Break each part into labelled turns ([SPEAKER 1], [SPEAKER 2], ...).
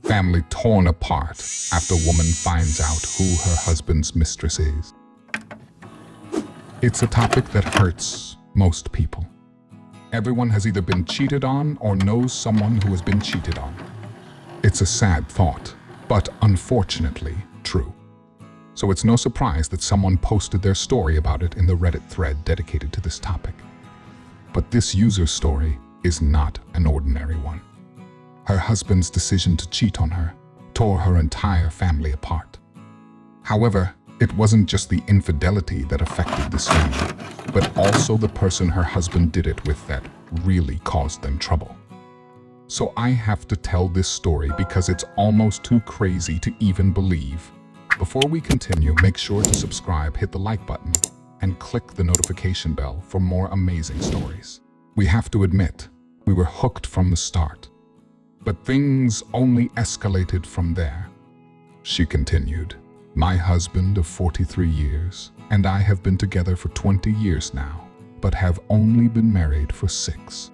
[SPEAKER 1] Family torn apart after woman finds out who her husband's mistress is. It's a topic that hurts most people. Everyone has either been cheated on or knows someone who has been cheated on. It's a sad thought, but unfortunately true. So it's no surprise that someone posted their story about it in the Reddit thread dedicated to this topic. But this user's story is not an ordinary one. Her husband's decision to cheat on her tore her entire family apart. However, it wasn't just the infidelity that affected this family, but also the person her husband did it with that really caused them trouble. So I have to tell this story because it's almost too crazy to even believe. Before we continue, make sure to subscribe, hit the like button, and click the notification bell for more amazing stories. We have to admit, we were hooked from the start. But things only escalated from there. She continued, "My husband of 43 years and I have been together for 20 years now, but have only been married for 6.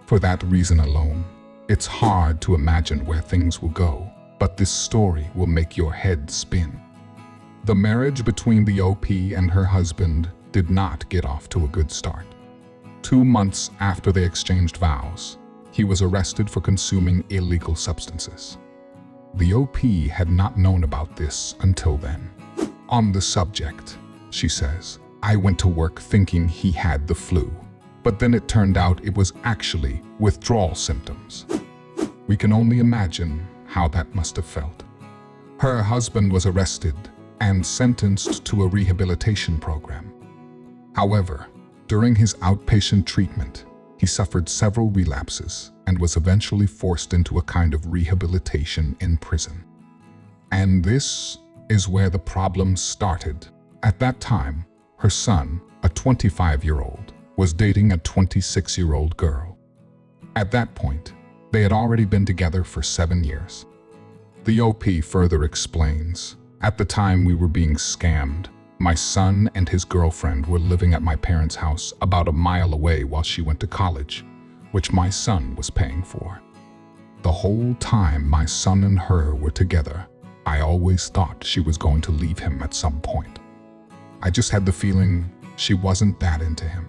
[SPEAKER 1] For that reason alone, it's hard to imagine where things will go, but this story will make your head spin." The marriage between the OP and her husband did not get off to a good start. 2 months after they exchanged vows, he was arrested for consuming illegal substances. The OP had not known about this until then. On the subject, she says, "I went to work thinking he had the flu, but then it turned out it was actually withdrawal symptoms." We can only imagine how that must have felt. Her husband was arrested and sentenced to a rehabilitation program. However, during his outpatient treatment, he suffered several relapses and was eventually forced into a kind of rehabilitation in prison. And this is where the problem started. At that time, her son, a 25-year-old, was dating a 26-year-old girl. At that point, they had already been together for 7 years. The OP further explains, "At the time we were being scammed. My son and his girlfriend were living at my parents' house about a mile away while she went to college, which my son was paying for. The whole time my son and her were together, I always thought she was going to leave him at some point. I just had the feeling she wasn't that into him.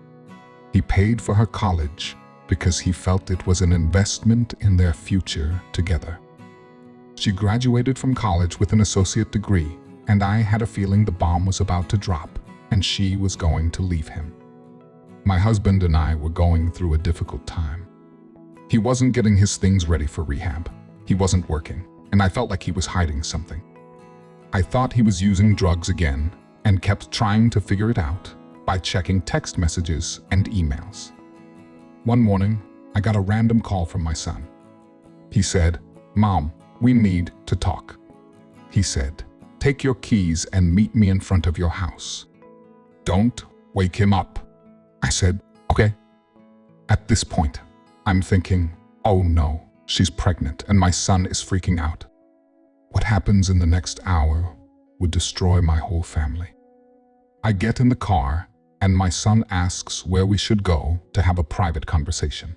[SPEAKER 1] He paid for her college because he felt it was an investment in their future together. She graduated from college with an associate degree, and I had a feeling the bomb was about to drop and she was going to leave him. My husband and I were going through a difficult time. He wasn't getting his things ready for rehab. He wasn't working, and I felt like he was hiding something. I thought he was using drugs again and kept trying to figure it out by checking text messages and emails. One morning, I got a random call from my son. He said, "Mom, we need to talk." He said, "Take your keys and meet me in front of your house. Don't wake him up." I said, "Okay." At this point, I'm thinking, oh no, she's pregnant and my son is freaking out. What happens in the next hour would destroy my whole family. I get in the car and my son asks where we should go to have a private conversation.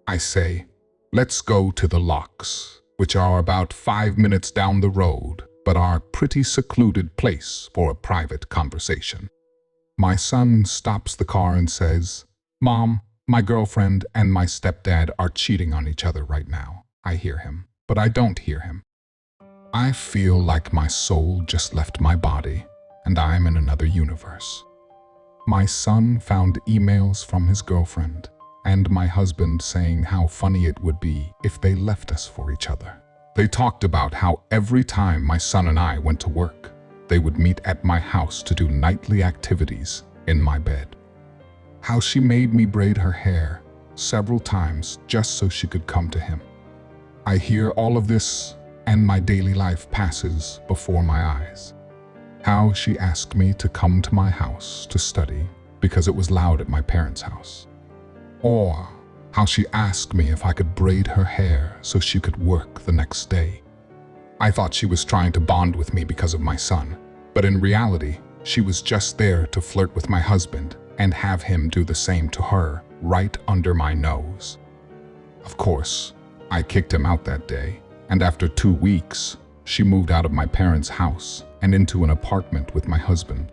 [SPEAKER 1] I say, "Let's go to the Locks, which are about 5 minutes down the road, but are a pretty secluded place for a private conversation." My son stops the car and says, "Mom, my girlfriend and my stepdad are cheating on each other right now." I hear him, but I don't hear him. I feel like my soul just left my body and I'm in another universe. My son found emails from his girlfriend and my husband saying how funny it would be if they left us for each other. They talked about how every time my son and I went to work, they would meet at my house to do nightly activities in my bed. How she made me braid her hair several times just so she could come to him. I hear all of this and my daily life passes before my eyes. How she asked me to come to my house to study because it was loud at my parents' house. Or how she asked me if I could braid her hair so she could work the next day. I thought she was trying to bond with me because of my son, but in reality, she was just there to flirt with my husband and have him do the same to her right under my nose. Of course, I kicked him out that day, And after 2 weeks, she moved out of my parents' house and into an apartment with my husband.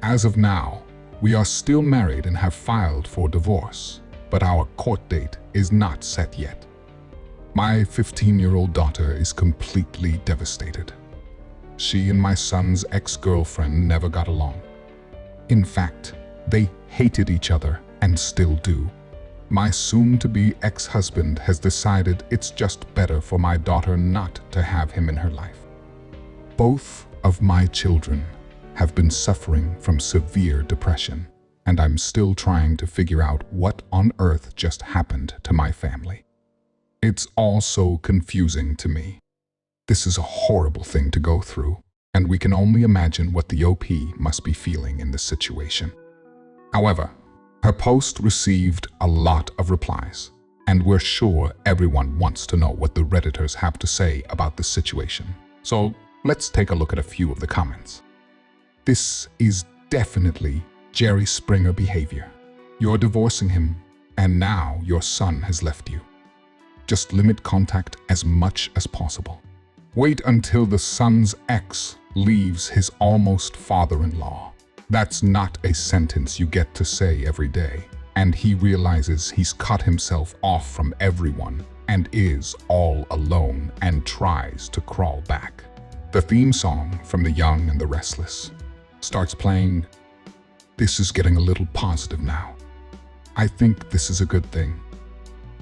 [SPEAKER 1] As of now, we are still married and have filed for divorce, but our court date is not set yet. My 15-year-old daughter is completely devastated. She and my son's ex-girlfriend never got along. In fact, they hated each other and still do. My soon-to-be ex-husband has decided it's just better for my daughter not to have him in her life. Both of my children have been suffering from severe depression, and I'm still trying to figure out what on earth just happened to my family. It's all so confusing to me. This is a horrible thing to go through, and we can only imagine what the OP must be feeling in this situation. However, her post received a lot of replies, and we're sure everyone wants to know what the Redditors have to say about this situation. So let's take a look at a few of the comments. This is definitely Jerry Springer behavior. You're divorcing him, and now your son has left you. Just limit contact as much as possible. Wait until the son's ex leaves his almost father-in-law. That's not a sentence you get to say every day, and he realizes he's cut himself off from everyone and is all alone and tries to crawl back. The theme song from The Young and the Restless starts playing. This is getting a little positive now. I think this is a good thing.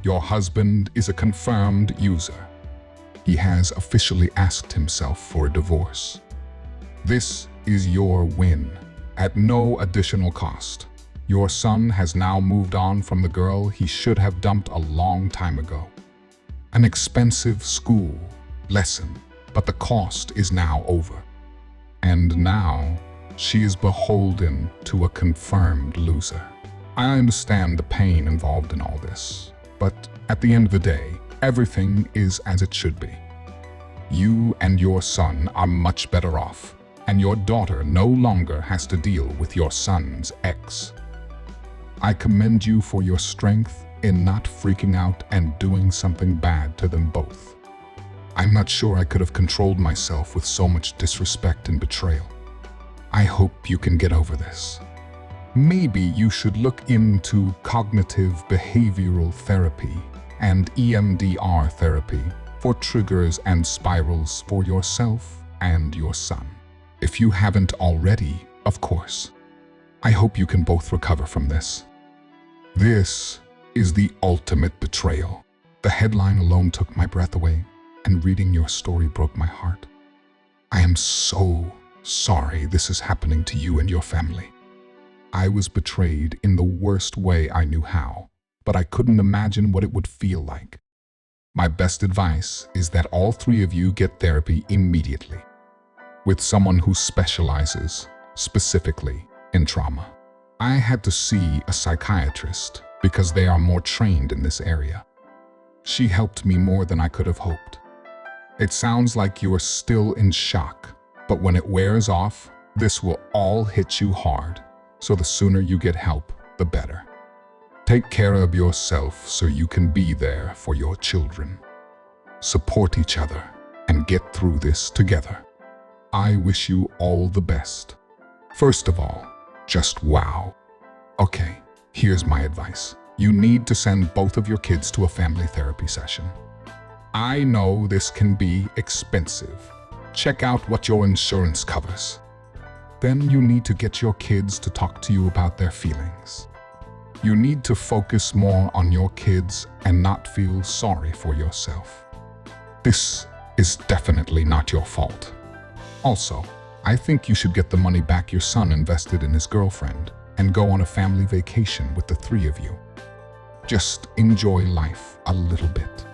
[SPEAKER 1] Your husband is a confirmed user. He has officially asked himself for a divorce. This is your win. At no additional cost. Your son has now moved on from the girl he should have dumped a long time ago. An expensive school lesson, but the cost is now over. And now, she is beholden to a confirmed loser. I understand the pain involved in all this, but at the end of the day, everything is as it should be. You and your son are much better off, and your daughter no longer has to deal with your son's ex. I commend you for your strength in not freaking out and doing something bad to them both. I'm not sure I could have controlled myself with so much disrespect and betrayal. I hope you can get over this. Maybe you should look into cognitive behavioral therapy and EMDR therapy for triggers and spirals for yourself and your son. If you haven't already, of course. I hope you can both recover from this. This is the ultimate betrayal. The headline alone took my breath away, and reading your story broke my heart. I am so sorry this is happening to you and your family. I was betrayed in the worst way I knew how, but I couldn't imagine what it would feel like. My best advice is that all 3 of you get therapy immediately, with someone who specializes specifically in trauma. I had to see a psychiatrist because they are more trained in this area. She helped me more than I could have hoped. It sounds like you are still in shock, but when it wears off, this will all hit you hard, so the sooner you get help, the better. Take care of yourself so you can be there for your children. Support each other and get through this together. I wish you all the best. First of all, just wow. Okay, here's my advice. You need to send both of your kids to a family therapy session. I know this can be expensive. Check out what your insurance covers. Then you need to get your kids to talk to you about their feelings. You need to focus more on your kids and not feel sorry for yourself. This is definitely not your fault. Also, I think you should get the money back your son invested in his girlfriend and go on a family vacation with the 3 of you. Just enjoy life a little bit.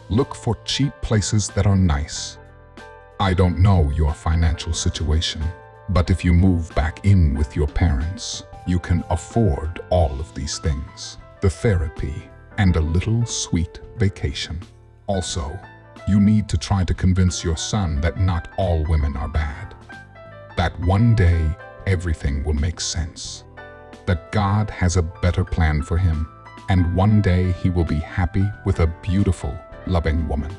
[SPEAKER 1] Look for cheap places that are nice. I don't know your financial situation, but if you move back in with your parents, you can afford all of these things. The therapy and a little sweet vacation. Also, you need to try to convince your son that not all women are bad. That one day, everything will make sense. That God has a better plan for him, and one day he will be happy with a beautiful, loving woman.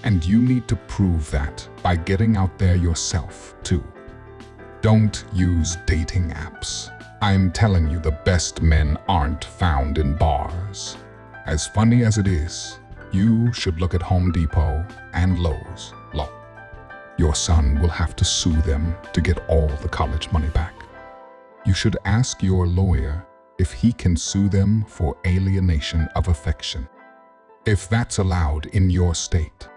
[SPEAKER 1] And you need to prove that by getting out there yourself, too. Don't use dating apps. I'm telling you, the best men aren't found in bars. As funny as it is, you should look at Home Depot and Lowe's. Your son will have to sue them to get all the college money back. You should ask your lawyer if he can sue them for alienation of affection. If that's allowed in your state,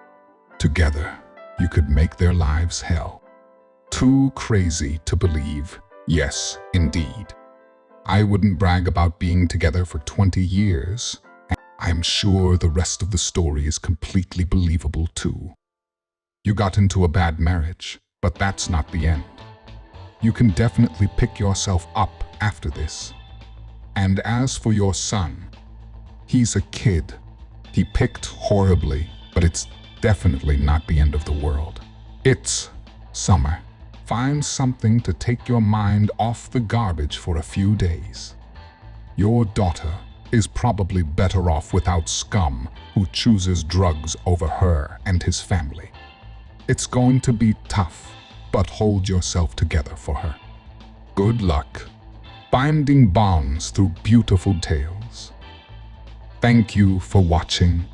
[SPEAKER 1] together you could make their lives hell. Too crazy to believe. Yes, indeed. I wouldn't brag about being together for 20 years. I'm sure the rest of the story is completely believable too. You got into a bad marriage, but that's not the end. You can definitely pick yourself up after this. And as for your son, he's a kid. He picked horribly, but it's definitely not the end of the world. It's summer. Find something to take your mind off the garbage for a few days. Your daughter is probably better off without scum who chooses drugs over her and his family. It's going to be tough, but hold yourself together for her. Good luck binding bonds through beautiful tales. Thank you for watching.